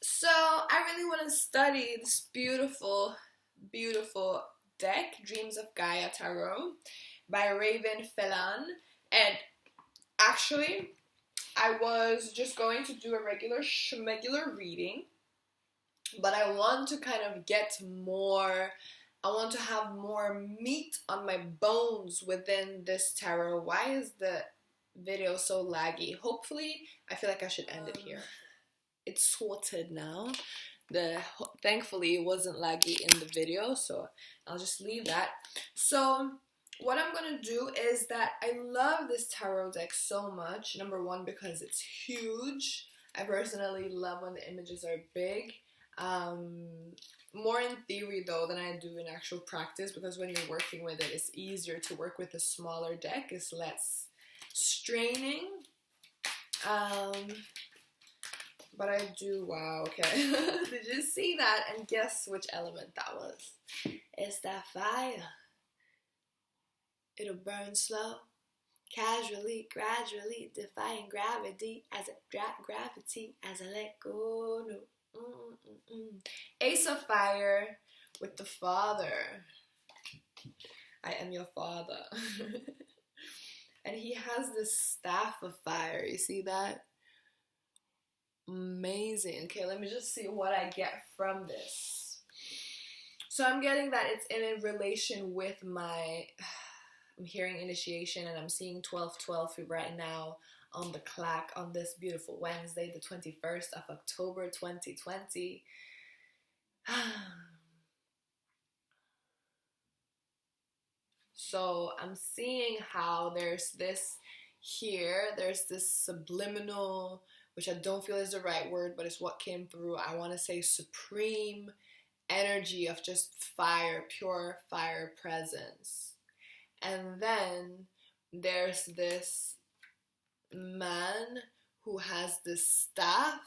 So I really want to study this beautiful, beautiful deck, Dreams of Gaia Tarot by Ravynne Phelan. And actually, I was just going to do a regular schmegular reading, but I want to kind of get more. I want to have more meat on my bones within this tarot. Why is the video so laggy? Hopefully, I feel like I should end it here. It's sorted now. Thankfully it wasn't laggy in the video, so I'll just leave that. So what I'm gonna do is that I love this tarot deck so much. Number one, because it's huge. I personally love when the images are big. More in theory though than I do in actual practice, because when you're working with it, it's easier to work with a smaller deck. It's less straining. But I do, wow, okay. Did you see that? And guess which element that was? It's that fire. It'll burn slow, casually, gradually, defying gravity as I let go. No. Ace of Fire with the Father. I am your father. And he has this staff of fire. You see that? Amazing. Okay, let me just see what I get from this. So I'm getting that it's in a relation with my, I'm hearing initiation, and I'm seeing 1212 right now on the clock on this beautiful Wednesday, the 21st of October 2020. So I'm seeing how there's this subliminal, which I don't feel is the right word, but it's what came through. I want to say supreme energy of just fire, pure fire presence. And then there's this man who has this staff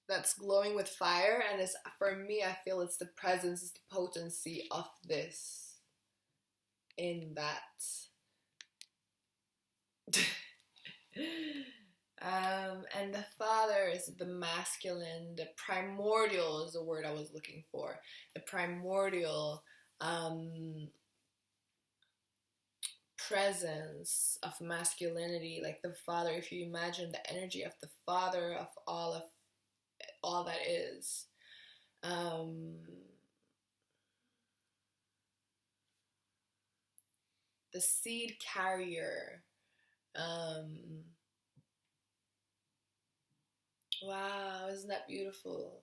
that's glowing with fire, and it's, for me, I feel it's the presence, it's the potency of this in that. And the Father is the masculine, the primordial is the word I was looking for. The primordial presence of masculinity, like the Father. If you imagine the energy of the Father of all that is. The seed carrier. Wow, isn't that beautiful?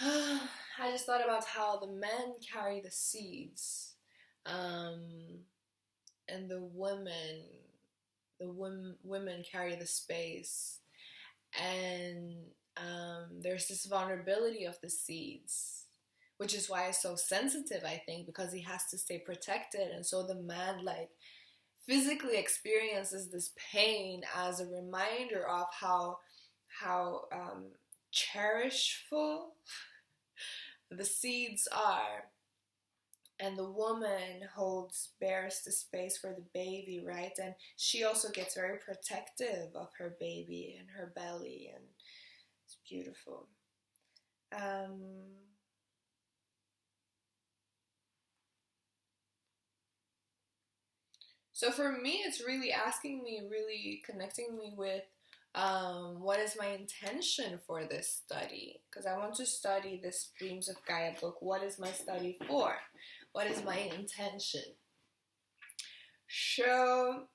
I just thought about how the men carry the seeds, and the women carry the space, and there's this vulnerability of the seeds, which is why it's so sensitive, I think, because he has to stay protected, and so the man, like, physically experiences this pain as a reminder of how cherishful the seeds are. And the woman bears the space for the baby, right? And she also gets very protective of her baby and her belly, and it's beautiful. So for me, it's really asking me, really connecting me with what is my intention for this study? Because I want to study this Dreams of Gaia book. What is my study for? What is my intention? So,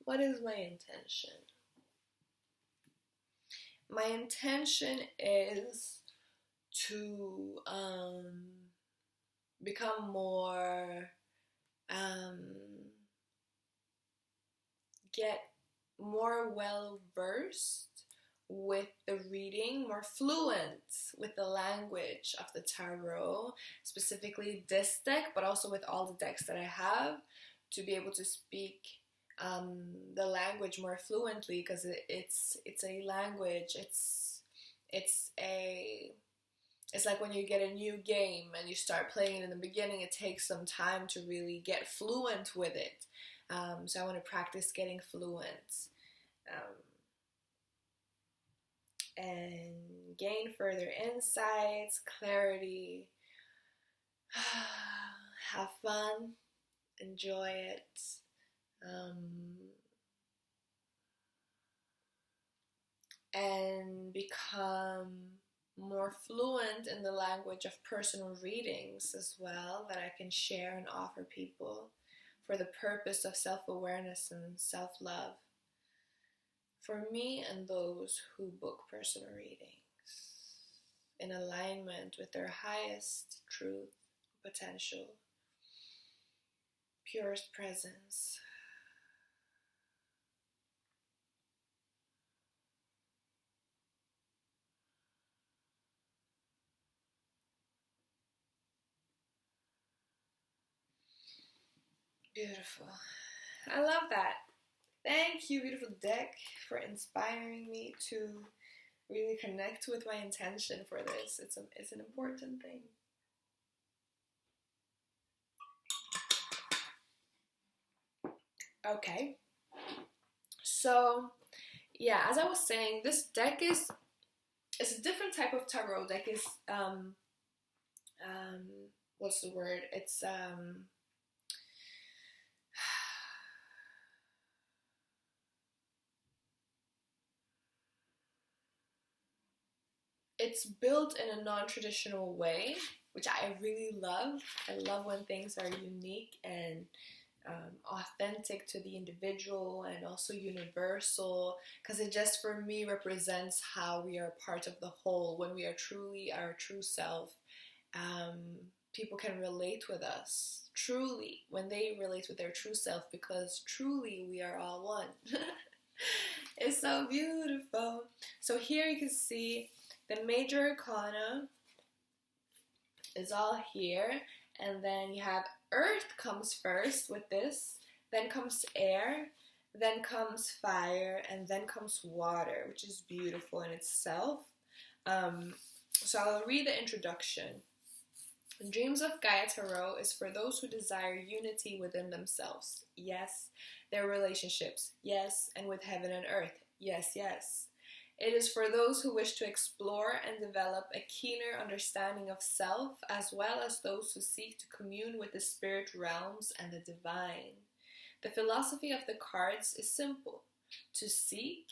what is my intention? My intention is to become more, get more well-versed with the reading, more fluent with the language of the tarot, specifically this deck, but also with all the decks that I have, to be able to speak the language more fluently, because it's a language, it's like when you get a new game and you start playing it in the beginning, it takes some time to really get fluent with it. So I want to practice getting fluent and gain further insights, clarity, have fun, enjoy it, and become more fluent in the language of personal readings as well, that I can share and offer people for the purpose of self-awareness and self-love for me and those who book personal readings in alignment with their highest truth, potential, purest presence. Beautiful. I love that. Thank you, beautiful deck, for inspiring me to really connect with my intention for this. It's an important thing. Okay. So, yeah, as I was saying, this deck is a different type of tarot deck. Is what's the word? It's built in a non-traditional way, which I really love. I love when things are unique and authentic to the individual and also universal, because it just, for me, represents how we are part of the whole. When we are truly our true self, people can relate with us, truly, when they relate with their true self, because truly we are all one. It's so beautiful. So here you can see the major arcana is all here, and then you have earth comes first with this, then comes air, then comes fire, and then comes water, which is beautiful in itself. So I'll read the introduction. Dreams of Gaia Tarot is for those who desire unity within themselves. Yes. Their relationships. Yes. And with heaven and earth. Yes, yes. It is for those who wish to explore and develop a keener understanding of self, as well as those who seek to commune with the spirit realms and the divine. The philosophy of the cards is simple: to seek,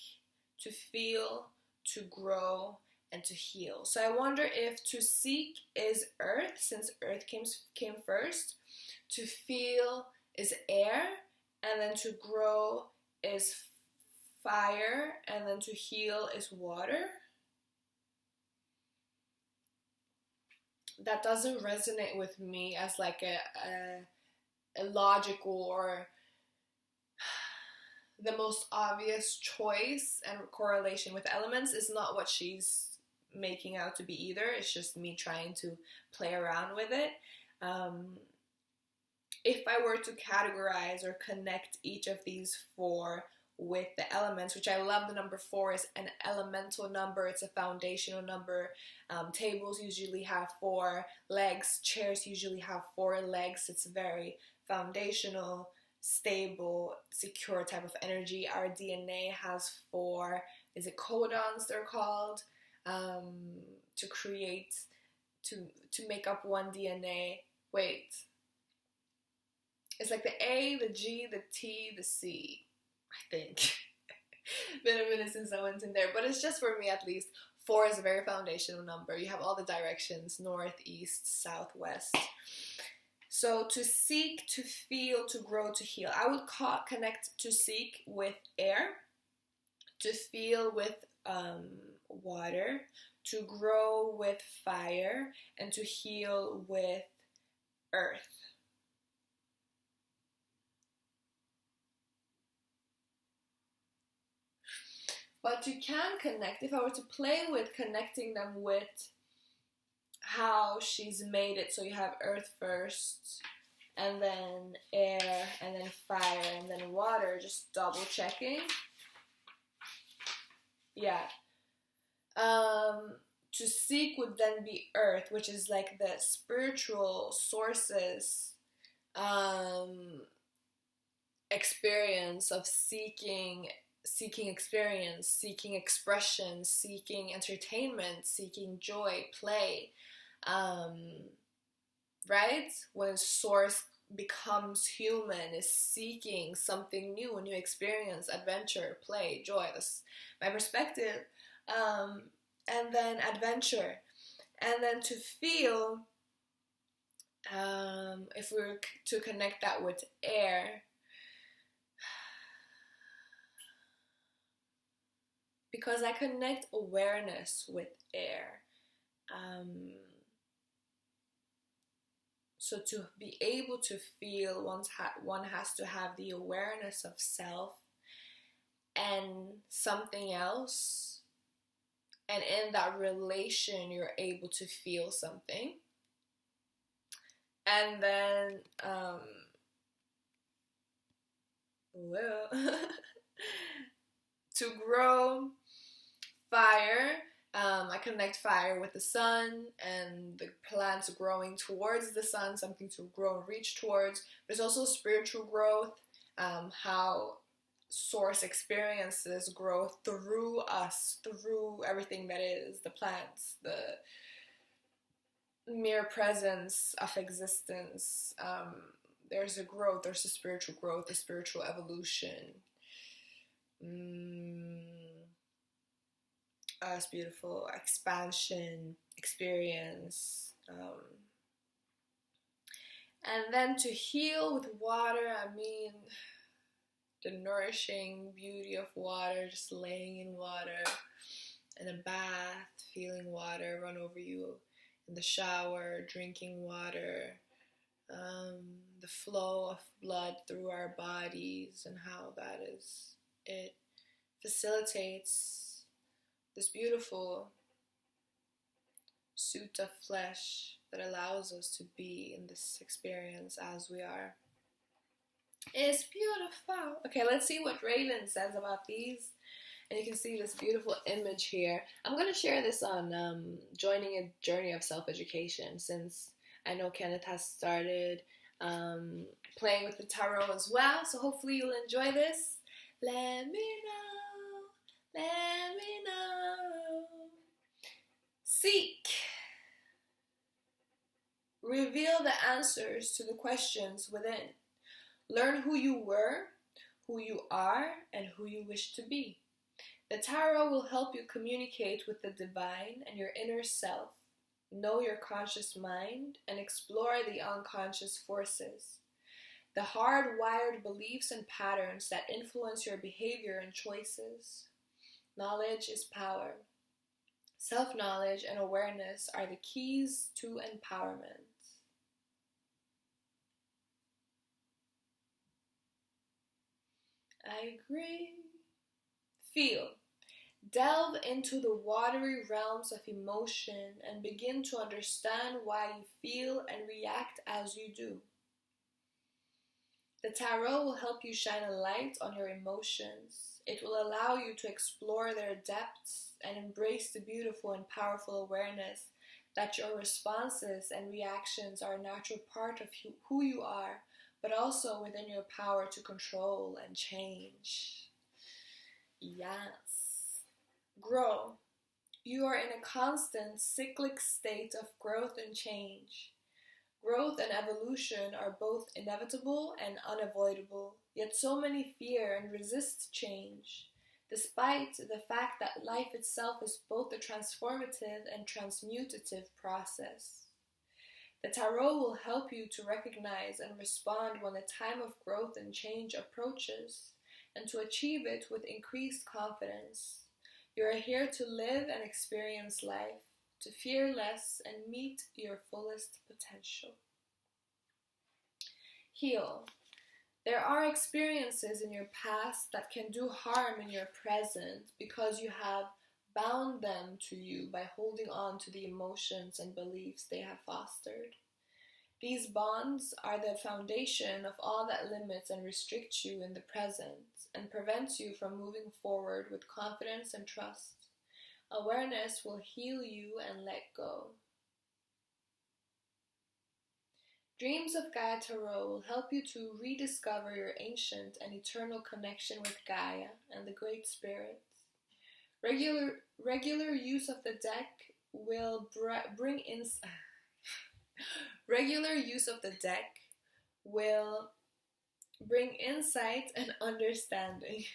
to feel, to grow, and to heal. So I wonder if to seek is earth, since earth came first, to feel is air, and then to grow is fire, and then to heal is water. That doesn't resonate with me as like a logical or the most obvious choice, and correlation with elements is not what she's making out to be either. It's just me trying to play around with it. If I were to categorize or connect each of these four with the elements, which I love, the number 4 is an elemental number. It's a foundational number. Tables usually have 4 legs. Chairs usually have 4 legs. It's very foundational, stable, secure type of energy. Our DNA has 4, is it codons they're called, to create, to make up one DNA. Wait. It's like the A, the G, the T, the C, I think. Been a minute since I went in there, but it's just for me at least. 4 is a very foundational number. You have all the directions: north, east, south, west. So to seek, to feel, to grow, to heal. I would connect to seek with air, to feel with water, to grow with fire, and to heal with earth. But you can connect, if I were to play with connecting them with how she's made it, so you have earth first, and then air, and then fire, and then water, just double checking. Yeah. To seek would then be earth, which is like the spiritual sources, experience of seeking experience, seeking expression, seeking entertainment, seeking joy, play, right? When source becomes human, is seeking something new, a new experience, adventure, play, joy. That's my perspective. And then adventure, and then to feel, if we were to connect that with air, because I connect awareness with air. So to be able to feel, one has to have the awareness of self and something else. And in that relation, you're able to feel something. And then, to grow fire, I connect fire with the sun and the plants growing towards the sun, something to grow and reach towards. There's also spiritual growth, how source experiences growth through us, through everything that is, the plants, the mere presence of existence. There's a growth, there's a spiritual growth, a spiritual evolution. It's beautiful. Expansion, experience. And then to heal with water, I mean, the nourishing beauty of water, just laying in water, in a bath, feeling water run over you, in the shower, drinking water, the flow of blood through our bodies, and how that is, it facilitates this beautiful suit of flesh that allows us to be in this experience as we are. It's beautiful. Okay, let's see what Ravynne says about these. And you can see this beautiful image here. I'm going to share this on joining a journey of self-education, since I know Kenneth has started playing with the tarot as well. So hopefully you'll enjoy this. Let me know. Let me know. Seek. Reveal the answers to the questions within. Learn who you were, who you are, and who you wish to be. The tarot will help you communicate with the divine and your inner self, know your conscious mind, and explore the unconscious forces, the hardwired beliefs and patterns that influence your behavior and choices. Knowledge is power. Self-knowledge and awareness are the keys to empowerment. I agree. Feel. Delve into the watery realms of emotion and begin to understand why you feel and react as you do. The tarot will help you shine a light on your emotions. It will allow you to explore their depths and embrace the beautiful and powerful awareness that your responses and reactions are a natural part of who you are, but also within your power to control and change. Yes. Grow. You are in a constant cyclic state of growth and change. Growth and evolution are both inevitable and unavoidable, yet so many fear and resist change, despite the fact that life itself is both a transformative and transmutative process. The tarot will help you to recognize and respond when the time of growth and change approaches, and to achieve it with increased confidence. You are here to live and experience life, to fear less and meet your fullest potential. Heal. There are experiences in your past that can do harm in your present because you have bound them to you by holding on to the emotions and beliefs they have fostered. These bonds are the foundation of all that limits and restricts you in the present and prevents you from moving forward with confidence and trust. Awareness will heal you and let go. Dreams of Gaia Tarot will help you to rediscover your ancient and eternal connection with Gaia and the Great Spirits. Regular use of the deck will bring in regular use of the deck will bring insight and understanding.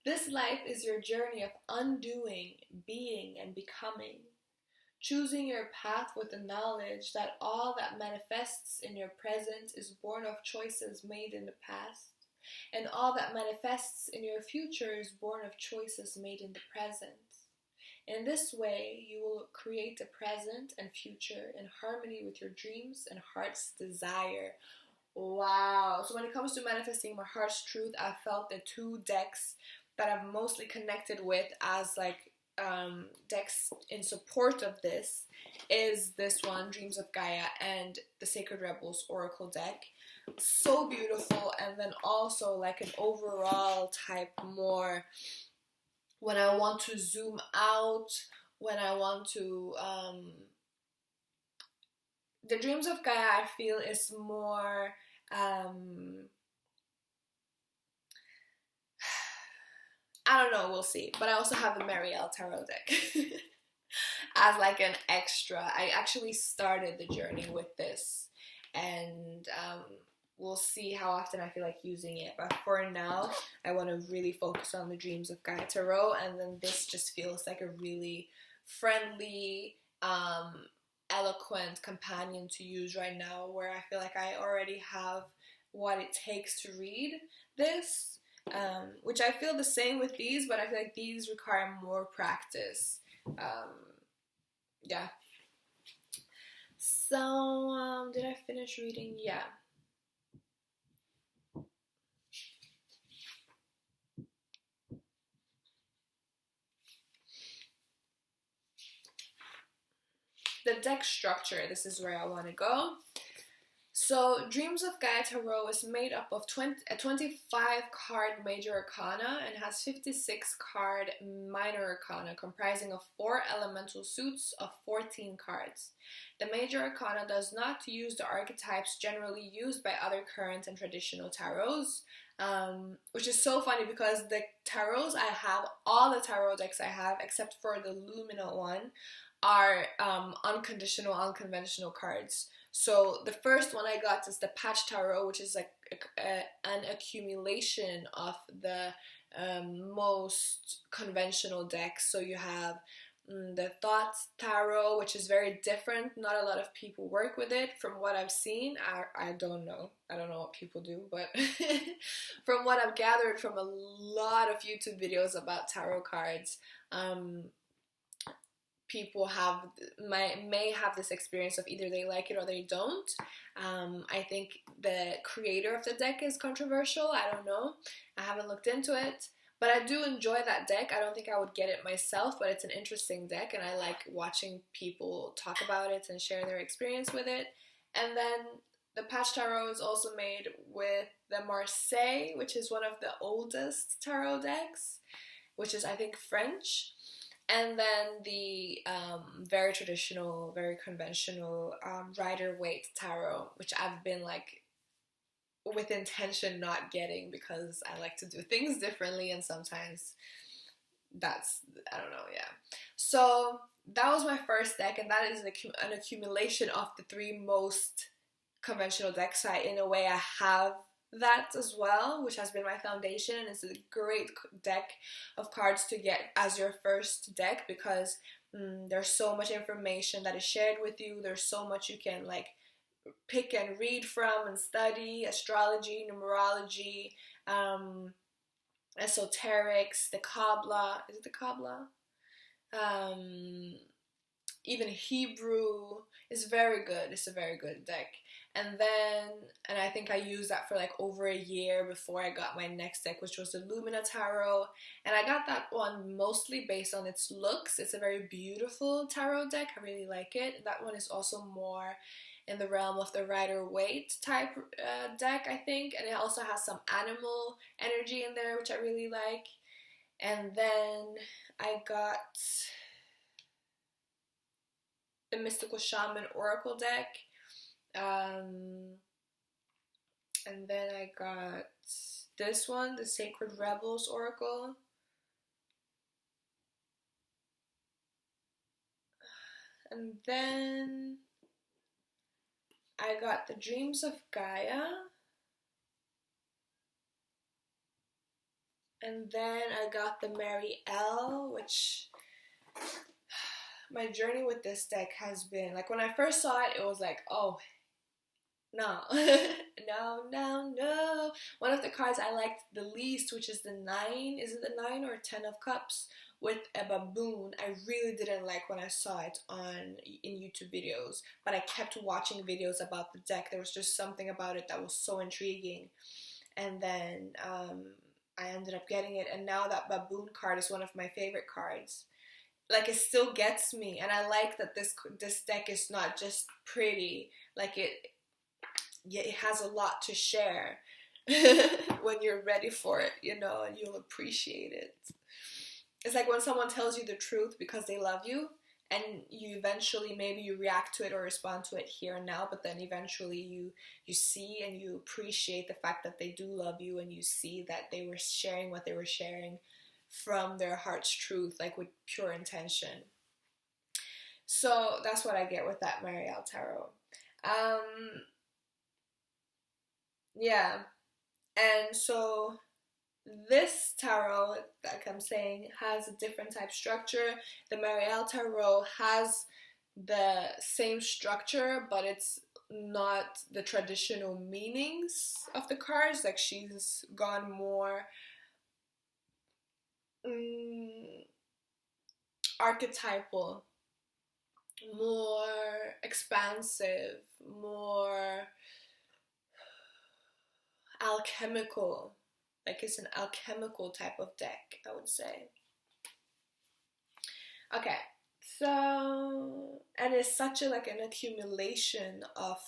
This life is your journey of undoing, being, and becoming. Choosing your path with the knowledge that all that manifests in your present is born of choices made in the past, and all that manifests in your future is born of choices made in the present. In this way, you will create a present and future in harmony with your dreams and heart's desire. Wow. So when it comes to manifesting my heart's truth, I felt the two decks that I've mostly connected with as like decks in support of this is this one, Dreams of Gaia, and the Sacred Rebels Oracle deck. So beautiful. And then also like an overall type more when I want to zoom out, when I want to the Dreams of Gaia I feel is more I don't know, we'll see. But I also have the Marielle Tarot deck as like an extra. I actually started the journey with this, and we'll see how often I feel like using it. But for now, I want to really focus on the Dreams of Gaia Tarot, and then this just feels like a really friendly, eloquent companion to use right now, where I feel like I already have what it takes to read this. Which I feel the same with these, but I feel like these require more practice. Yeah. So, did I finish reading? Yeah. The deck structure, this is where I want to go. So, Dreams of Gaia Tarot is made up of 25 card Major Arcana and has 56 card Minor Arcana, comprising of 4 elemental suits of 14 cards. The Major Arcana does not use the archetypes generally used by other current and traditional tarots, which is so funny because the tarots I have, all the tarot decks I have, except for the Lumina one, are unconventional cards. So the first one I got is the Patch Tarot, which is like an accumulation of the most conventional decks. So you have the Thought Tarot, which is very different. Not a lot of people work with it. From what I've seen, I don't know. I don't know what people do, but from what I've gathered from a lot of YouTube videos about tarot cards, people may have this experience of either they like it or they don't. I think the creator of the deck is controversial. I don't know. I haven't looked into it. But I do enjoy that deck. I don't think I would get it myself, but it's an interesting deck, and I like watching people talk about it and share their experience with it. And then the Patch Tarot is also made with the Marseille, which is one of the oldest tarot decks, which is, I think, French. And then the very traditional, very conventional Rider-Waite Tarot, which I've been like with intention not getting because I like to do things differently, and sometimes that's, I don't know, yeah. So that was my first deck, and that is an accumulation of the 3 most conventional decks. So in a way I have that as well, which has been my foundation, and it's a great deck of cards to get as your first deck because there's so much information that is shared with you. There's so much you can like pick and read from and study: astrology, numerology, esoterics, the Kabbalah. Is it the Kabbalah? Even Hebrew. Is very good. It's a very good deck. And I think I used that for like over a year before I got my next deck, which was the Lumina Tarot. And I got that one mostly based on its looks. It's a very beautiful tarot deck. I really like it. That one is also more in the realm of the Rider-Waite type deck, I think. And it also has some animal energy in there, which I really like. And then I got the Mystical Shaman Oracle deck. And then I got this one, the Sacred Rebels Oracle. And then I got the Dreams of Gaia. And then I got the Mary L, which my journey with this deck has been, like, when I first saw it, it was like, oh, no. No. One of the cards I liked the least, which is the 9, is it the 9 or 10 of Cups, with a baboon, I really didn't like when I saw it in YouTube videos, but I kept watching videos about the deck. There was just something about it that was so intriguing. And then I ended up getting it, and now that baboon card is one of my favorite cards. Like, it still gets me, and I like that this deck is not just pretty. Like, it has a lot to share when you're ready for it, you know, and you'll appreciate it. It's like when someone tells you the truth because they love you, and you eventually, maybe you react to it or respond to it here and now, but then eventually you see and you appreciate the fact that they do love you, and you see that they were sharing what they were sharing from their heart's truth, like with pure intention. So that's what I get with that Marielle Tarot. Yeah, and so this tarot, like I'm saying, has a different type structure. The Marielle Tarot has the same structure, but it's not the traditional meanings of the cards. Like, she's gone more archetypal, more expansive, more alchemical. Like, it's an alchemical type of deck, I would say. Okay, so, and it's such an accumulation of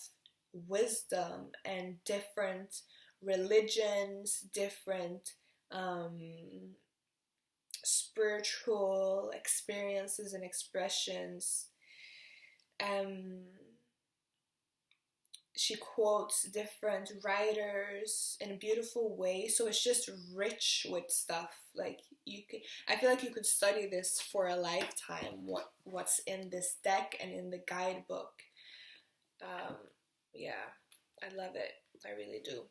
wisdom and different religions, different spiritual experiences and expressions. She quotes different writers in a beautiful way, so it's just rich with stuff. Like, I feel like you could study this for a lifetime, what's in this deck and in the guidebook. Yeah, I love it. I really do.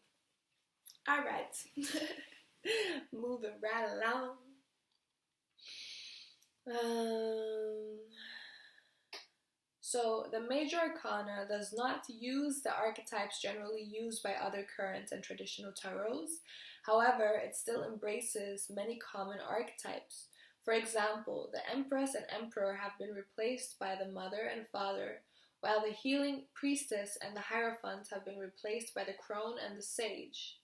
Alright. Moving right along. So the major arcana does not use the archetypes generally used by other current and traditional tarots. However, it still embraces many common archetypes. For example, the Empress and Emperor have been replaced by the Mother and Father, while the Healing Priestess and the Hierophant have been replaced by the Crone and the Sage.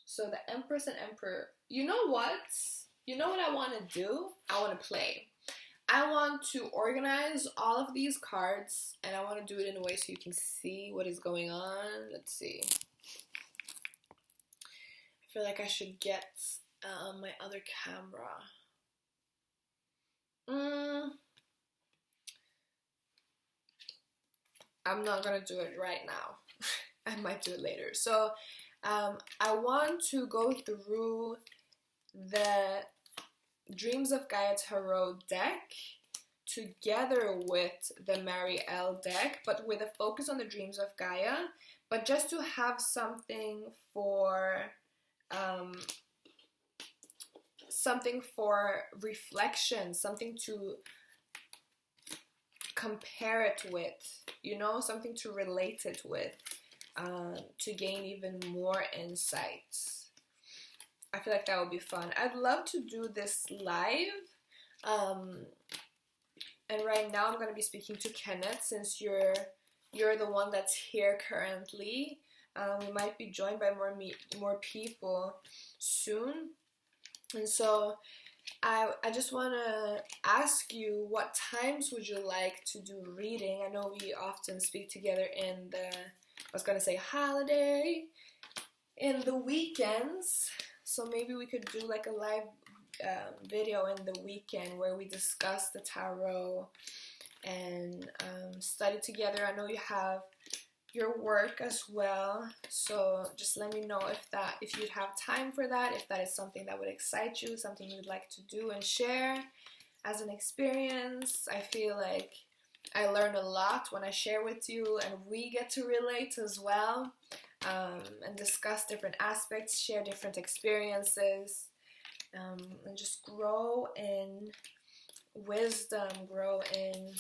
So the Empress and Emperor, you know what? You know what I want to do? I want to play. I want to organize all of these cards, and I want to do it in a way so you can see what is going on. Let's see. I feel like I should get my other camera. I'm not going to do it right now. I might do it later. So I want to go through the Dreams of Gaia Tarot deck together with the Mary L deck, but with a focus on the Dreams of Gaia, but just to have something for reflection, something to compare it with, you know, something to relate it with, to gain even more insights. I feel like that would be fun. I'd love to do this live. And right now I'm going to be speaking to Kenneth, since you're the one that's here currently. We might be joined by more people soon. And so I just want to ask you, what times would you like to do reading? I know we often speak together in in the weekends. So maybe we could do like a live video in the weekend where we discuss the tarot and study together. I know you have your work as well. So just let me know if you'd have time for that, if that is something that would excite you, something you'd like to do and share as an experience. I feel like I learn a lot when I share with you, and we get to relate as well, and discuss different aspects, share different experiences, and just grow in wisdom, grow in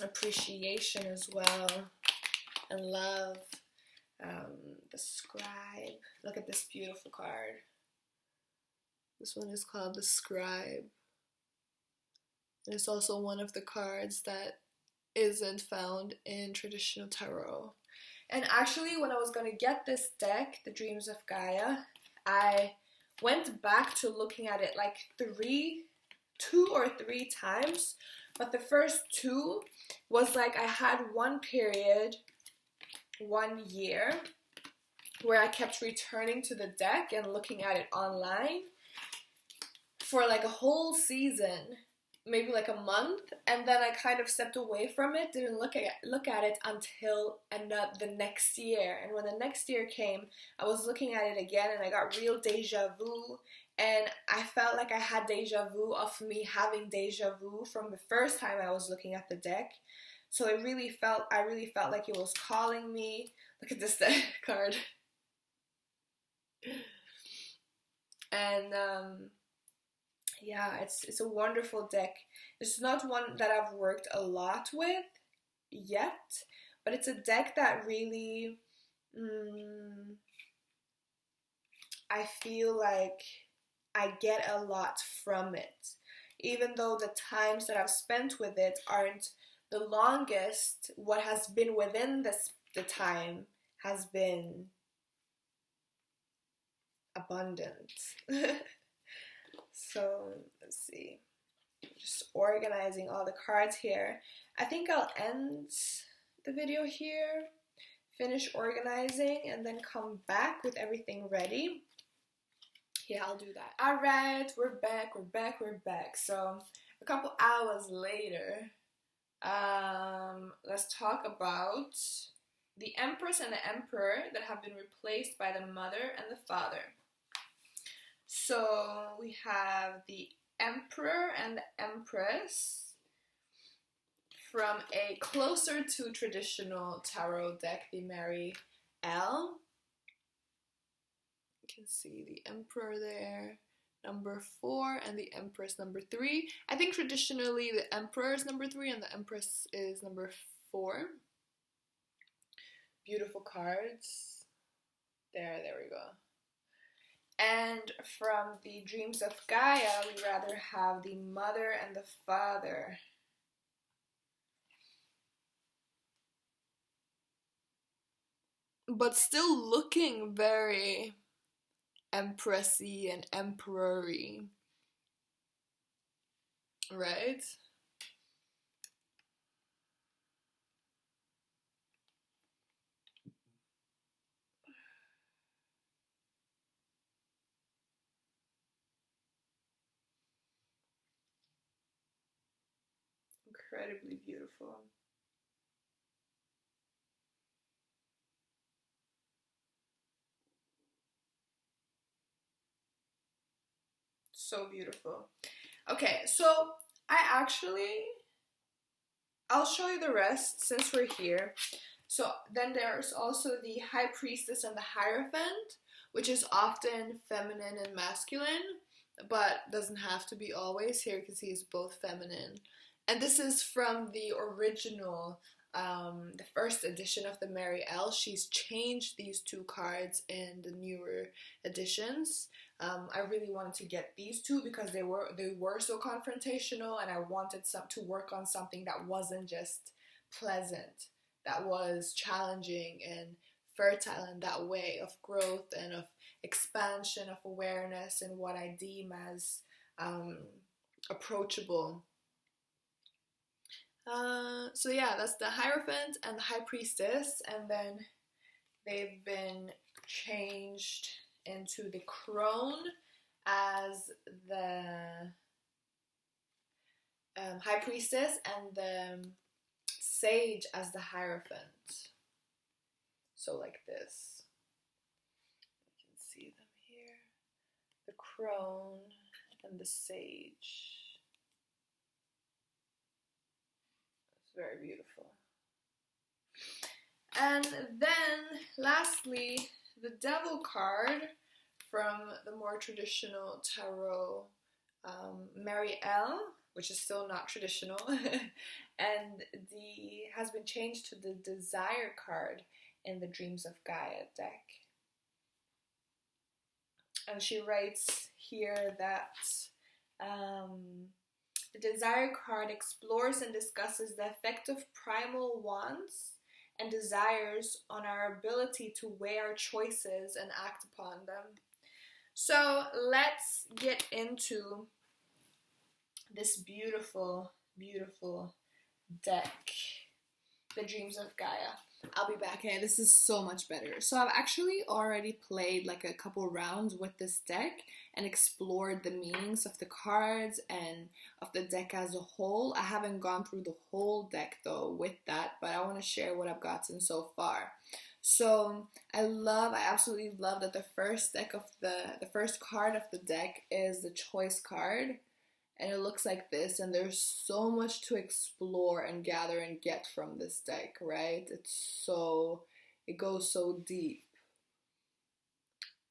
appreciation as well, and love. The Scribe. Look at this beautiful card. This one is called the Scribe. And it's also one of the cards that isn't found in traditional tarot. And actually, when I was going to get this deck, the Dreams of Gaia, I went back to looking at it like 2 or 3 times. But the first 2 was like I had one period, 1 year, where I kept returning to the deck and looking at it online for like a whole season, maybe like a month, and then I kind of stepped away from it, didn't look at it until the next year. And when the next year came, I was looking at it again, and I got real deja vu, and I felt like I had deja vu of me having deja vu from the first time I was looking at the deck. So I really felt like it was calling me. Look at this card. And yeah, it's a wonderful deck. It's not one that I've worked a lot with yet, but it's a deck that really, I feel like I get a lot from it. Even though the times that I've spent with it aren't the longest, what has been within the time has been abundant. So let's see, just organizing all the cards here. I think I'll end the video here, finish organizing, and then come back with everything ready. Yeah, I'll do that. Alright, we're back. So a couple hours later, let's talk about the Empress and the Emperor that have been replaced by the Mother and the Father. So we have the Emperor and the Empress from a closer to traditional tarot deck, the Mary L. You can see the Emperor there, number 4, and the Empress number 3. I think traditionally the Emperor is number 3 and the Empress is number 4. Beautiful cards. There we go. And from the Dreams of Gaia, we rather have the Mother and the Father. But still looking very Empressy and Emperor-y, right? Incredibly beautiful. So beautiful. Okay, so I'll show you the rest since we're here. So then there's also the High Priestess and the Hierophant, which is often feminine and masculine, but doesn't have to be always. Here you can see it's both feminine. And this is from the original, the first edition of the Mary L. She's changed these 2 cards in the newer editions. I really wanted to get these 2 because they were so confrontational, and I wanted to work on something that wasn't just pleasant, that was challenging and fertile in that way of growth and of expansion of awareness and what I deem as approachable. So yeah, that's the Hierophant and the High Priestess, and then they've been changed into the Crone as the High Priestess and the Sage as the Hierophant. So like this. You can see them here. The crone and the sage. It's very beautiful. And then lastly, the devil card from the more traditional tarot, Mary L, which is still not traditional, and has been changed to the desire card in the Dreams of Gaia deck. And she writes here that the desire card explores and discusses the effect of primal wants and desires on our ability to weigh our choices and act upon them. So let's get into this beautiful, beautiful deck, the Dreams of Gaia. I'll be back. Okay, this is so much better. So I've actually already played like a couple rounds with this deck and explored the meanings of the cards and of the deck as a whole. I haven't gone through the whole deck though with that, but I want to share what I've gotten so far. So I absolutely love that the first card of the deck is the choice card. And it looks like this, and there's so much to explore and gather and get from this deck, right? It goes so deep.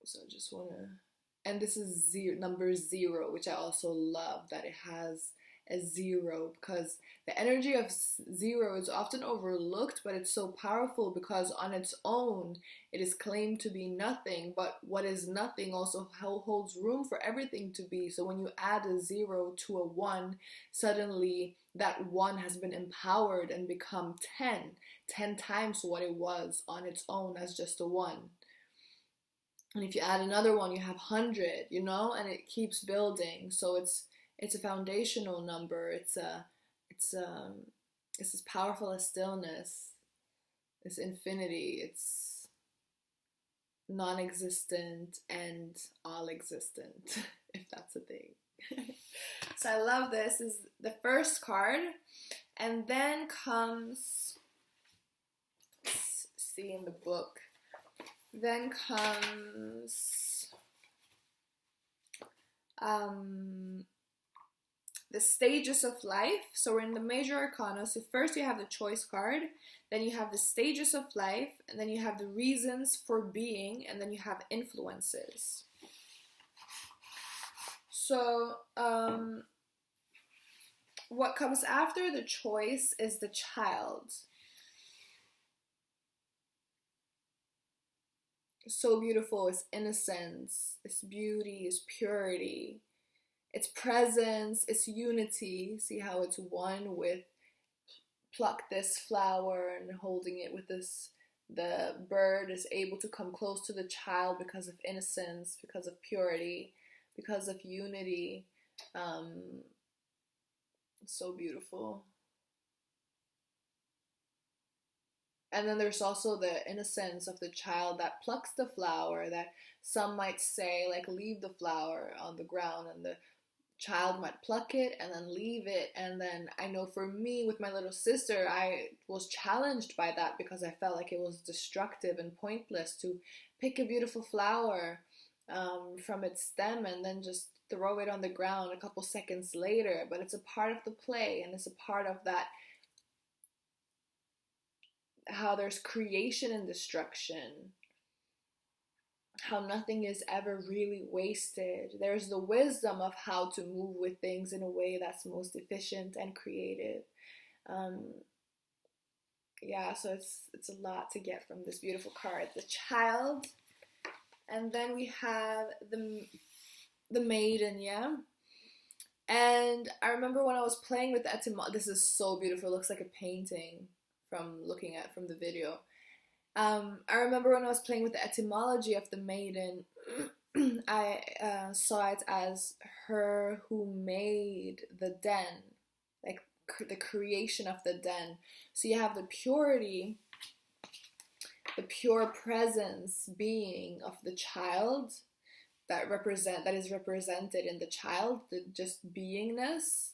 So I just wanna, and this is number 0, which I also love that it has a 0, because the energy of 0 is often overlooked, but it's so powerful because on its own it is claimed to be nothing, but what is nothing also holds room for everything to be. So when you add a 0 to a 1, suddenly that 1 has been empowered and become 10 times what it was on its own as just a 1. And if you add another 1, you have 100, you know, and it keeps building. So it's a foundational number. It's as powerful as stillness. It's infinity. It's non-existent and all-existent, if that's a thing. So I love this. This is the first card, and then comes, let's see in the book. Then comes the stages of life. So we're in the major arcana. So first you have the choice card, then you have the stages of life, and then you have the reasons for being, and then you have influences. So what comes after the choice is the child. So beautiful. It's innocence, it's beauty, it's purity. It's presence, it's unity. See how it's one with pluck this flower and holding it with this. The bird is able to come close to the child because of innocence, because of purity, because of unity. So beautiful. And then there's also the innocence of the child that plucks the flower, that some might say, like, leave the flower on the ground, and the child might pluck it and then leave it. And then I know for me with my little sister, I was challenged by that because I felt like it was destructive and pointless to pick a beautiful flower from its stem and then just throw it on the ground a couple seconds later. But it's a part of the play, and it's a part of that, how there's creation and destruction, how nothing is ever really wasted. There's the wisdom of how to move with things in a way that's most efficient and creative. Yeah, so it's a lot to get from this beautiful card. The child, and then we have the maiden, yeah. And I remember when I was playing with the etymology, this is so beautiful, it looks like a painting from the video. I remember when I was playing with the etymology of the maiden, I saw it as her who made the den, like the creation of the den. So you have the purity, the pure presence being of the child that is represented in the child, the just beingness,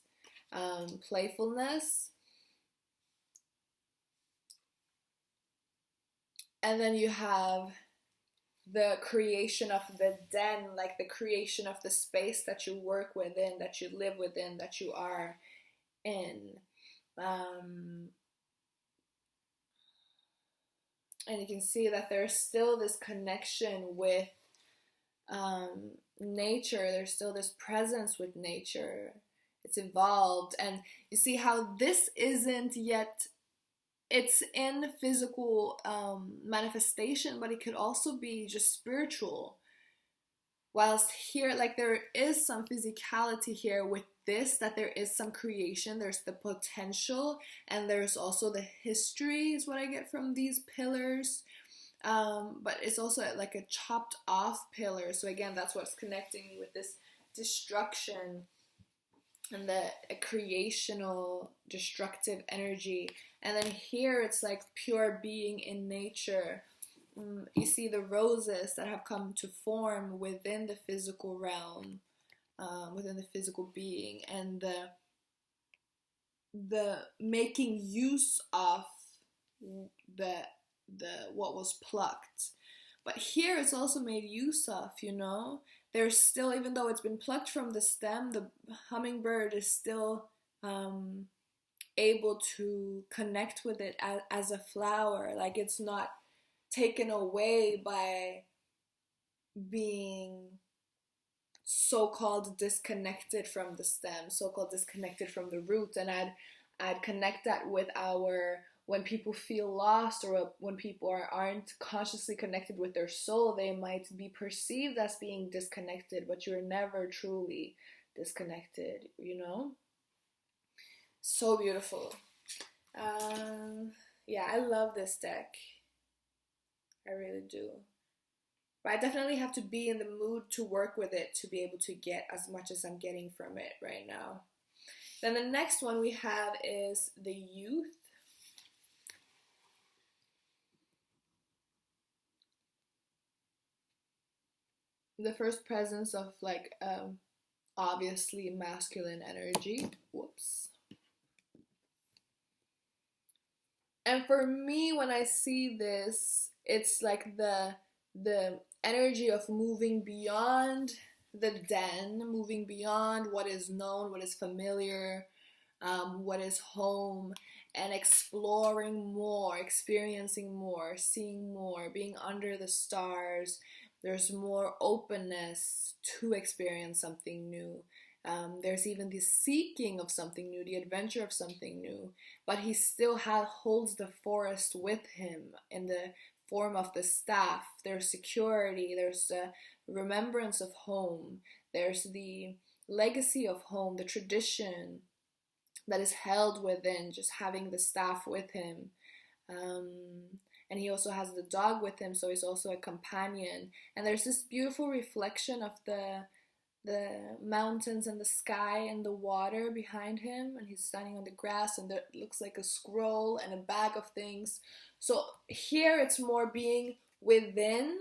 playfulness. And then you have the creation of the den, like the creation of the space that you work within, that you live within, that you are in. And you can see that there's still this connection with nature. There's still this presence with nature. It's evolved. And you see how this isn't yet, it's in physical manifestation, but it could also be just spiritual. Whilst here, like, there is some physicality here with this, that there is some creation, there's the potential, and there's also the history is what I get from these pillars. But it's also like a chopped off pillar. So again, that's what's connecting me with this destruction and the creational destructive energy. And then here it's like pure being in nature. You see the roses that have come to form within the physical realm, within the physical being, and the making use of the what was plucked. But here it's also made use of, you know. There's still, even though it's been plucked from the stem, the hummingbird is still able to connect with it as a flower. Like, it's not taken away by being so-called disconnected from the stem, so-called disconnected from the root. And I'd connect that with when people feel lost, or when people aren't consciously connected with their soul, they might be perceived as being disconnected, but you're never truly disconnected, you know? So beautiful. Yeah, I love this deck. I really do. But I definitely have to be in the mood to work with it to be able to get as much as I'm getting from it right now. Then the next one we have is the youth. The first presence of, like, obviously masculine energy. Whoops. And for me, when I see this, it's like the energy of moving beyond the den, moving beyond what is known, what is familiar, what is home, and exploring more, experiencing more, seeing more, being under the stars. There's more openness to experience something new. There's even the seeking of something new, the adventure of something new. But he still holds the forest with him in the form of the staff. There's security, there's the remembrance of home, there's the legacy of home, the tradition that is held within just having the staff with him. And he also has the dog with him, so he's also a companion. And there's this beautiful reflection of the mountains and the sky and the water behind him, and he's standing on the grass, and it looks like a scroll and a bag of things. So here it's more being within,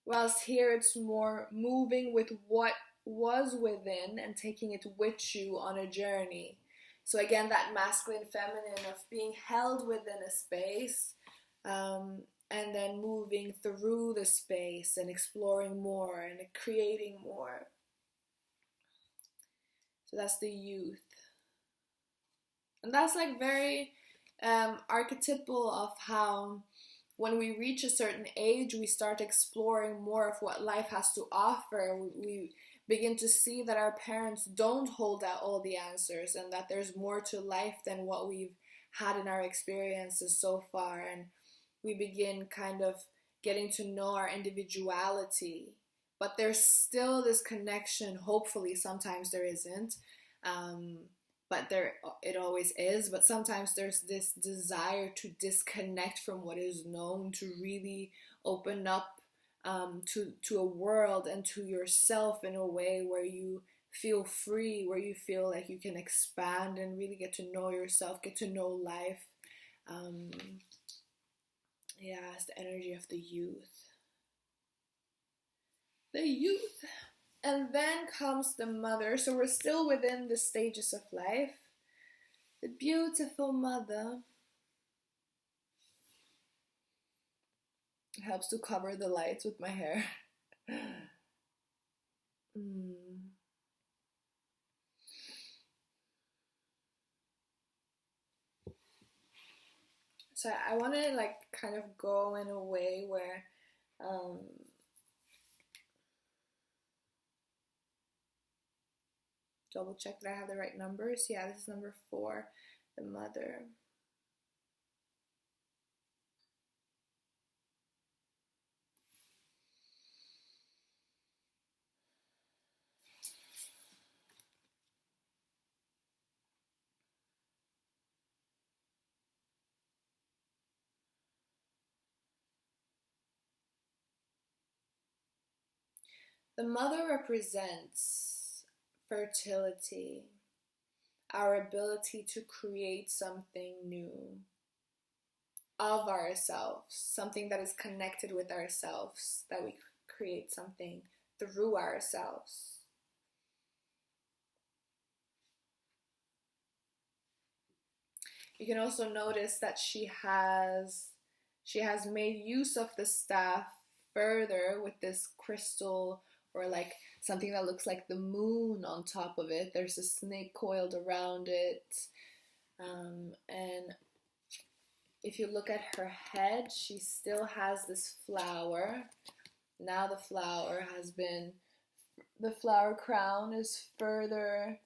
whilst here it's more moving with what was within and taking it with you on a journey. So again, that masculine feminine of being held within a space, and then moving through the space and exploring more and creating more. So that's the youth. And that's like very archetypal of how when we reach a certain age, we start exploring more of what life has to offer. We begin to see that our parents don't hold out all the answers, and that there's more to life than what we've had in our experiences so far. And we begin kind of getting to know our individuality. But there's still this connection, hopefully. Sometimes there isn't, but it always is. But sometimes there's this desire to disconnect from what is known, to really open up to a world and to yourself in a way where you feel free, where you feel like you can expand and really get to know yourself, get to know life. Yeah, it's the energy of the youth. The youth. And then comes the mother. So we're still within the stages of life. The beautiful mother. It helps to cover the lights with my hair. So I want to like kind of go in a way where um, double check that I have the right numbers. Yeah, this is number 4, the mother. The mother represents fertility, our ability to create something new of ourselves, something that is connected with ourselves, that we create something through ourselves. You can also notice that she has made use of the staff further with this crystal, or like something that looks like the moon on top of it. There's a snake coiled around it. And if you look at her head, she still has this flower. Now the flower crown is further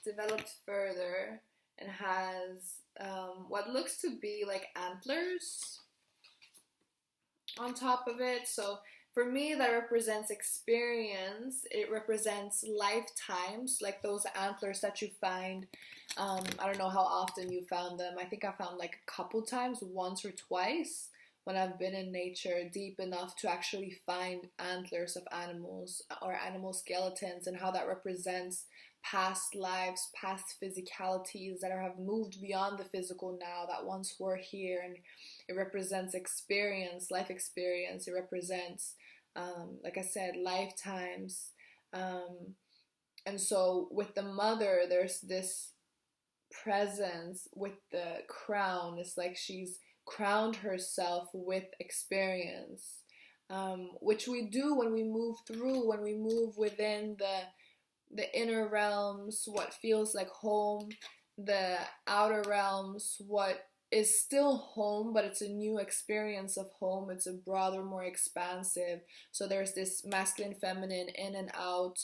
developed further, and has what looks to be like antlers on top of it. So for me, that represents experience. It represents lifetimes, like those antlers that you find. I don't know how often you found them. I think I found like a couple times, once or twice, when I've been in nature deep enough to actually find antlers of animals or animal skeletons, and how that represents past lives, past physicalities that have moved beyond the physical now, that once were here. And it represents experience, life experience. It represents, like I said, lifetimes. And so with the mother, there's this presence with the crown. It's like she's crowned herself with experience, which we do when we move within the inner realms, what feels like home, the outer realms, what is still home, but it's a new experience of home. It's a broader, more expansive. So there's this masculine, feminine, in and out,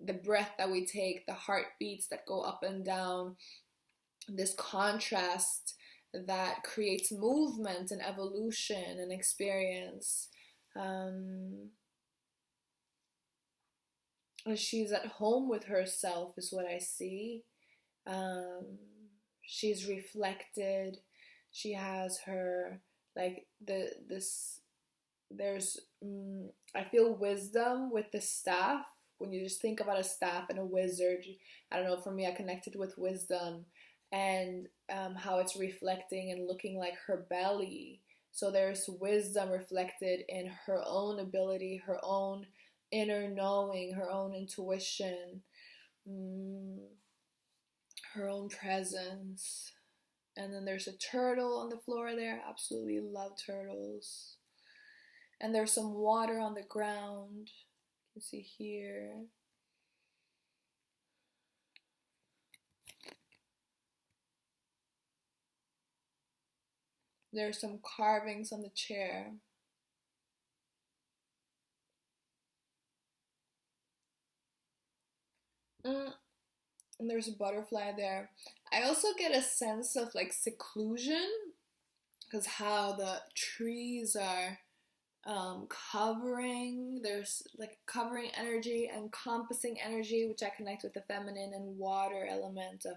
the breath that we take, the heartbeats that go up and down, this contrast that creates movement and evolution and experience. She's at home with herself is what I see. She's reflected. She has her, like, there's I feel wisdom with the staff. When you just think about a staff and a wizard, I don't know, for me, I connected with wisdom, and how it's reflecting and looking like her belly. So there's wisdom reflected in her own ability, her own inner knowing, her own intuition, her own presence. And then there's a turtle on the floor there. Absolutely love turtles. And there's some water on the ground. You can see here. There's some carvings on the chair. And there's a butterfly there. I also get a sense of like seclusion, because how the trees are covering, there's like covering energy, encompassing energy, which I connect with the feminine and water element of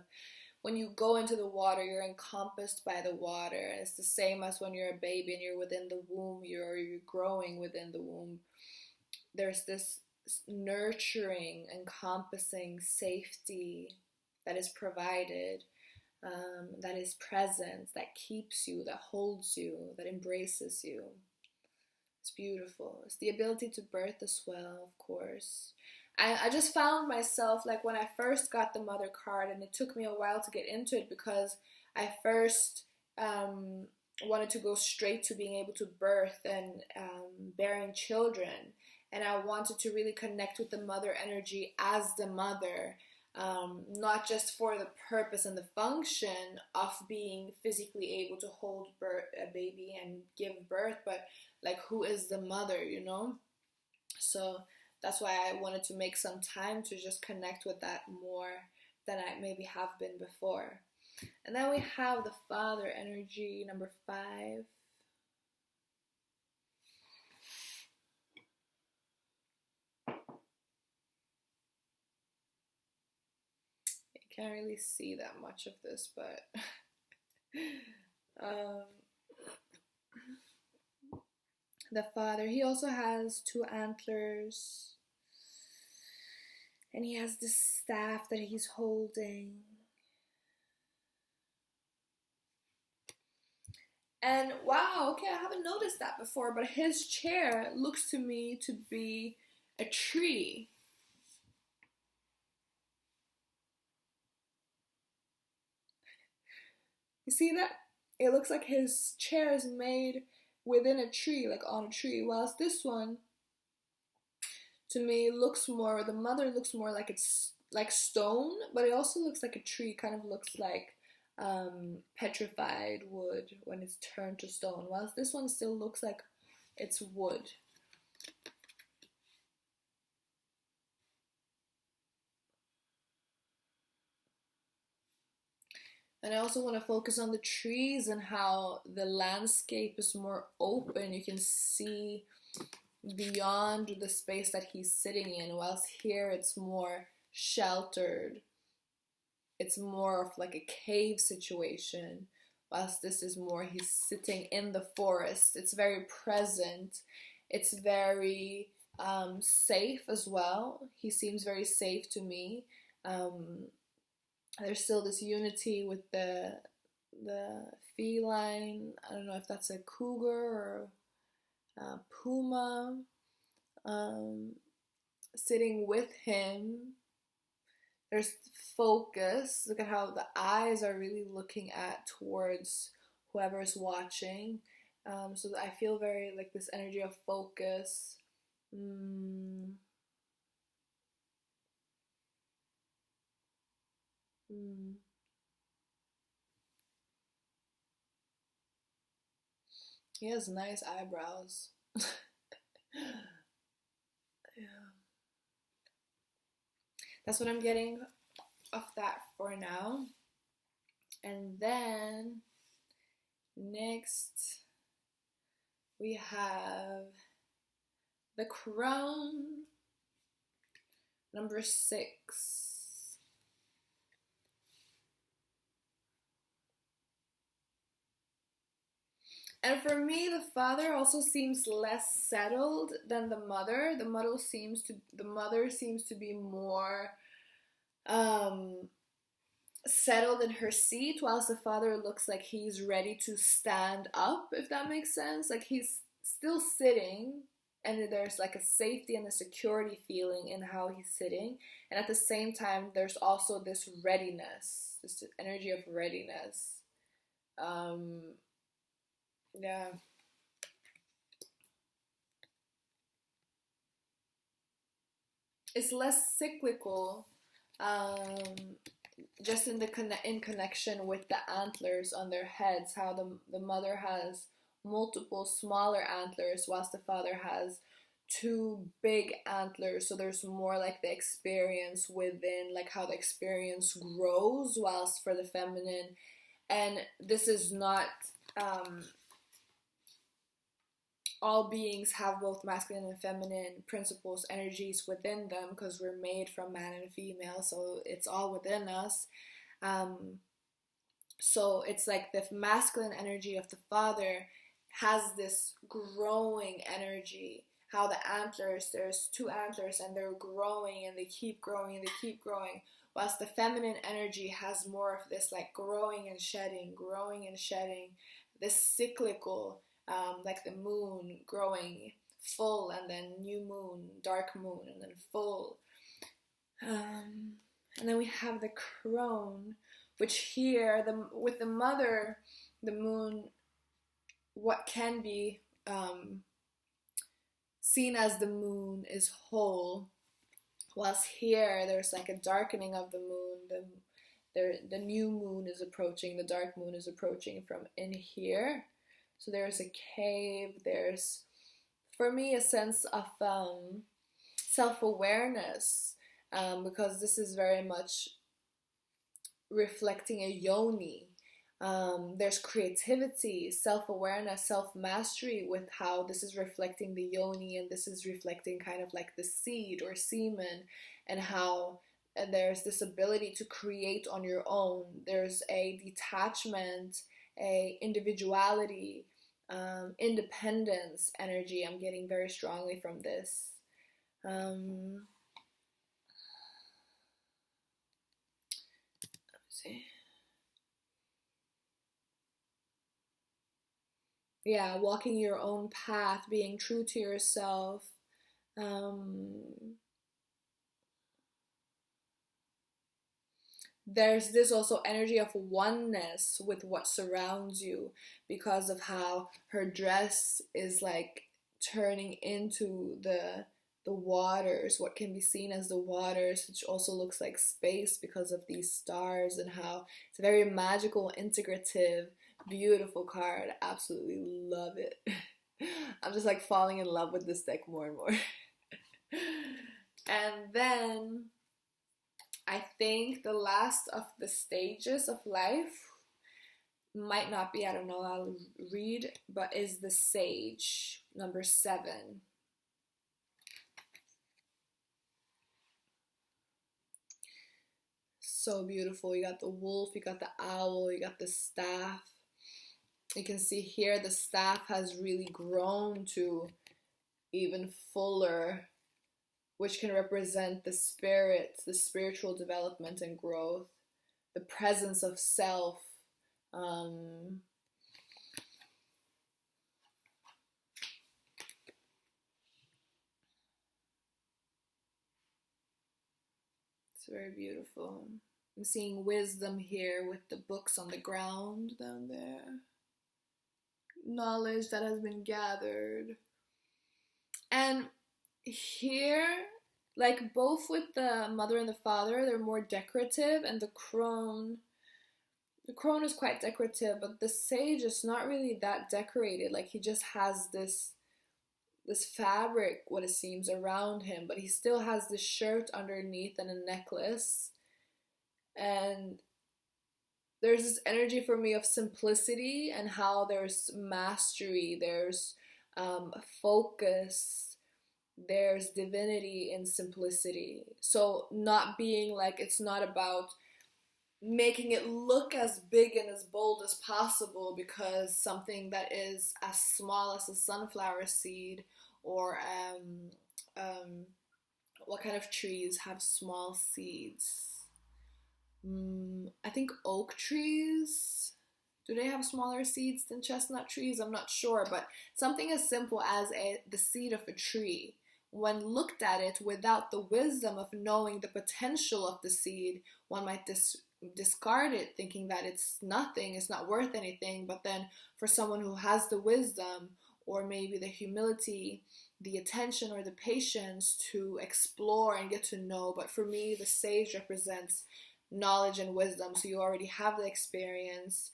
when you go into the water, you're encompassed by the water. It's the same as when you're a baby and you're within the womb, you're growing within the womb. There's this nurturing, encompassing safety that is provided, that is present, that keeps you, that holds you, that embraces you. It's beautiful. It's the ability to birth as well, of course. I just found myself, like, when I first got the mother card, and it took me a while to get into it because I first wanted to go straight to being able to birth and bearing children. And I wanted to really connect with the mother energy as the mother, not just for the purpose and the function of being physically able to hold a baby and give birth, but like, who is the mother, you know? So that's why I wanted to make some time to just connect with that more than I maybe have been before. And then we have the father energy, number 5. You can't really see that much of this, but the father, he also has 2 antlers, and he has this staff that he's holding. And wow, okay, I haven't noticed that before, but his chair looks to me to be a tree. You see that? It looks like his chair is made within a tree, like on a tree, whilst this one, to me, looks more, the mother looks more like it's like stone, but it also looks like a tree, kind of looks like petrified wood when it's turned to stone, whilst this one still looks like it's wood. And I also want to focus on the trees and how the landscape is more open. You can see beyond the space that he's sitting in, whilst here it's more sheltered. It's more of like a cave situation, whilst this is more, he's sitting in the forest. It's very present. It's very safe as well. He seems very safe to me. There's still this unity with the feline. I don't know if that's a cougar or a puma sitting with him. There's focus. Look at how the eyes are really looking towards whoever's watching. So I feel very like this energy of focus. He has nice eyebrows. Yeah. That's what I'm getting of that for now. And then next we have the crown, number 6. And for me, the father also seems less settled than the mother. The mother seems to be more settled in her seat, whilst the father looks like he's ready to stand up, if that makes sense. Like, he's still sitting, and there's like a safety and a security feeling in how he's sitting. And at the same time, there's also this readiness, this energy of readiness. Yeah. It's less cyclical, just in connection with the antlers on their heads, how the mother has multiple smaller antlers, whilst the father has 2 big antlers. So there's more like the experience within, like how the experience grows, whilst for the feminine, and this is not all beings have both masculine and feminine principles, energies within them, because we're made from man and female, so it's all within us. So it's like the masculine energy of the father has this growing energy, how the antlers, there's 2 antlers and they're growing and they keep growing and they keep growing, whilst the feminine energy has more of this like growing and shedding, this cyclical, like the moon growing full and then new moon, dark moon, and then full. And then we have the crone, which here, with the mother, the moon, what can be seen as the moon is whole, whilst here there's like a darkening of the moon. The new moon is approaching, the dark moon is approaching from in here. So there's a cave, there's, for me, a sense of self-awareness, because this is very much reflecting a yoni. There's creativity, self-awareness, self-mastery with how this is reflecting the yoni, and this is reflecting kind of like the seed or semen, and how there's this ability to create on your own. There's a detachment, a individuality, independence energy I'm getting very strongly from this. Let's see. Yeah, walking your own path, being true to yourself. There's this also energy of oneness with what surrounds you, because of how her dress is like turning into the waters, what can be seen as the waters, which also looks like space because of these stars, and how it's a very magical, integrative, beautiful card. Absolutely love it. I'm just like falling in love with this deck more and more. And then I think the last of the stages of life might not be, I don't know, I'll read, but is the Sage, number 7. So beautiful. You got the wolf, you got the owl, you got the staff. You can see here the staff has really grown to even fuller, which can represent the spirit, the spiritual development and growth, the presence of self. It's very beautiful. I'm seeing wisdom here with the books on the ground down there. Knowledge that has been gathered. And here, like both with the mother and the father, they're more decorative, and the crone is quite decorative, but the sage is not really that decorated. Like he just has this fabric, what it seems, around him, but he still has this shirt underneath and a necklace. And there's this energy for me of simplicity, and how there's mastery, there's focus, there's divinity in simplicity. So not being like, it's not about making it look as big and as bold as possible, because something that is as small as a sunflower seed, or what kind of trees have small seeds? I think oak trees. Do they have smaller seeds than chestnut trees? I'm not sure, but something as simple as the seed of a tree, when looked at it without the wisdom of knowing the potential of the seed, one might discard it, thinking that it's nothing, it's not worth anything. But then for someone who has the wisdom, or maybe the humility, the attention, or the patience to explore and get to know. But for me, the sage represents knowledge and wisdom. So you already have the experience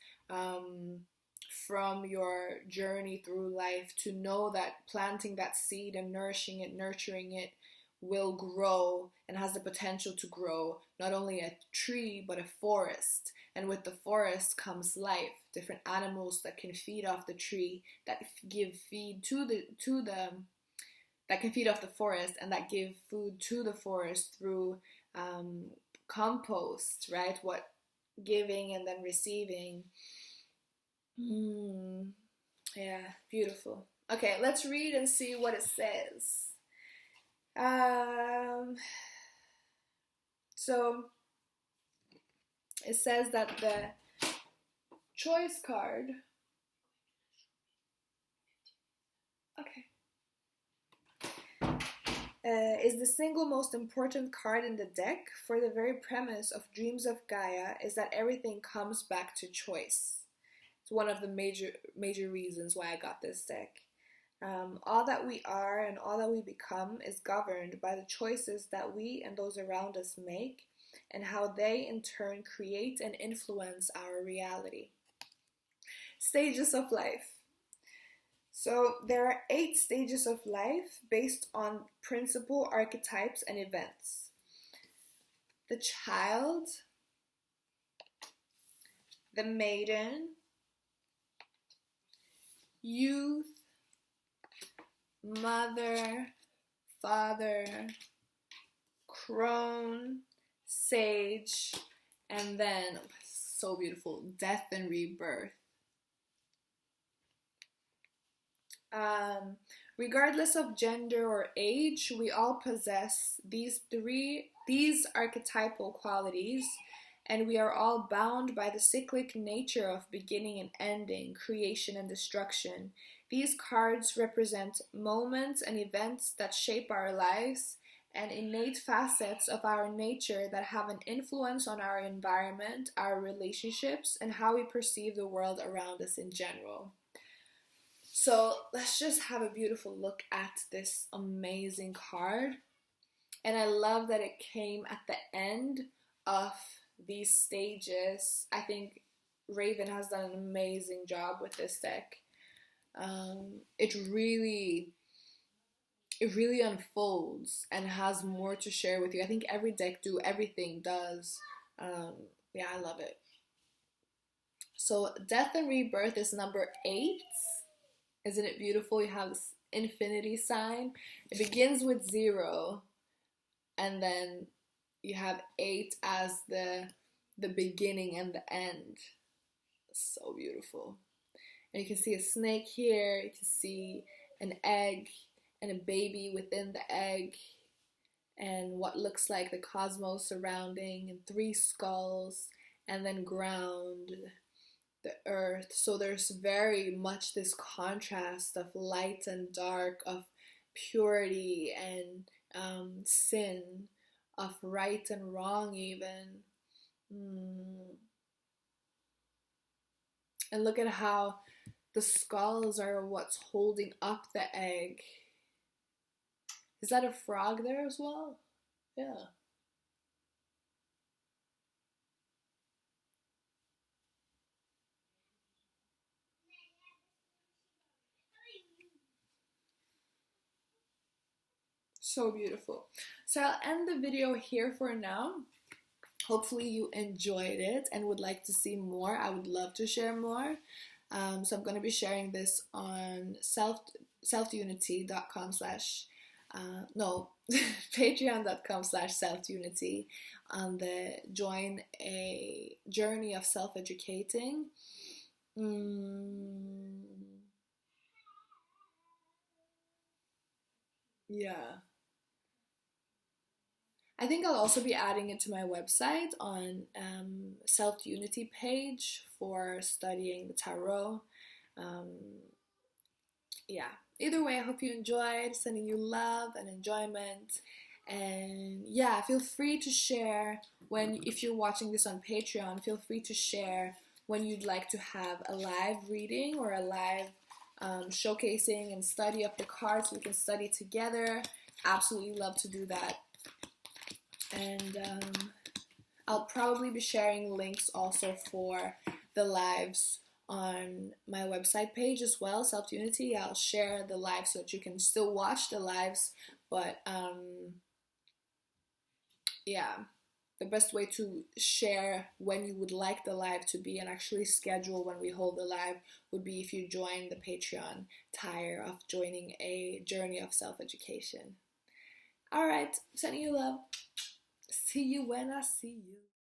from your journey through life, to know that planting that seed and nourishing it, nurturing it, will grow and has the potential to grow not only a tree but a forest. And with the forest comes life, different animals that can feed off the tree, that give feed that can feed off the forest, and that give food to the forest through compost, right? What giving and then receiving. Yeah, beautiful. Okay, let's read and see what it says. So it says that the choice card. Okay. is the single most important card in the deck, for the very premise of Dreams of Gaia is that everything comes back to choice. It's one of the major reasons why I got this deck. All that we are and all that we become is governed by the choices that we and those around us make, and how they in turn create and influence our reality. Stages of life. So there are 8 stages of life based on principal archetypes and events. The child, the maiden, youth, mother, father, crone, sage, and then, so beautiful, death and rebirth. Regardless of gender or age, we all possess these archetypal qualities, and we are all bound by the cyclic nature of beginning and ending, creation and destruction. These cards represent moments and events that shape our lives and innate facets of our nature that have an influence on our environment, our relationships, and how we perceive the world around us in general. So let's just have a beautiful look at this amazing card. And I love that it came at the end of these stages. I think Ravynne has done an amazing job with this deck. It really unfolds and has more to share with you. I think every deck everything does. Yeah, I love it. So Death and Rebirth is number 8. Isn't it beautiful? You have this infinity sign. It begins with 0, and then you have 8 as the beginning and the end. So beautiful. And you can see a snake here. You can see an egg and a baby within the egg, and what looks like the cosmos surrounding, and 3 skulls, and then ground, the earth. So there's very much this contrast of light and dark, of purity and sin, of right and wrong even. And look at how the skulls are what's holding up the egg. Is that a frog there as well? Yeah. So beautiful. So I'll end the video here for now. Hopefully you enjoyed it and would like to see more. I would love to share more. So I'm going to be sharing this on selfunity.com/ patreon.com/selfunity on the join a journey of self-educating. Yeah. I think I'll also be adding it to my website on Self-Unity page for studying the tarot. Yeah. Either way, I hope you enjoyed. Sending you love and enjoyment. And yeah, feel free to share if you're watching this on Patreon, feel free to share when you'd like to have a live reading or a live showcasing and study of the cards. We can study together. Absolutely love to do that. And I'll probably be sharing links also for the lives on my website page as well, Self-Unity. I'll share the live so that you can still watch the lives, but yeah, the best way to share when you would like the live to be and actually schedule when we hold the live would be if you join the Patreon tier of joining a journey of self-education. All right, sending you love. See you when I see you.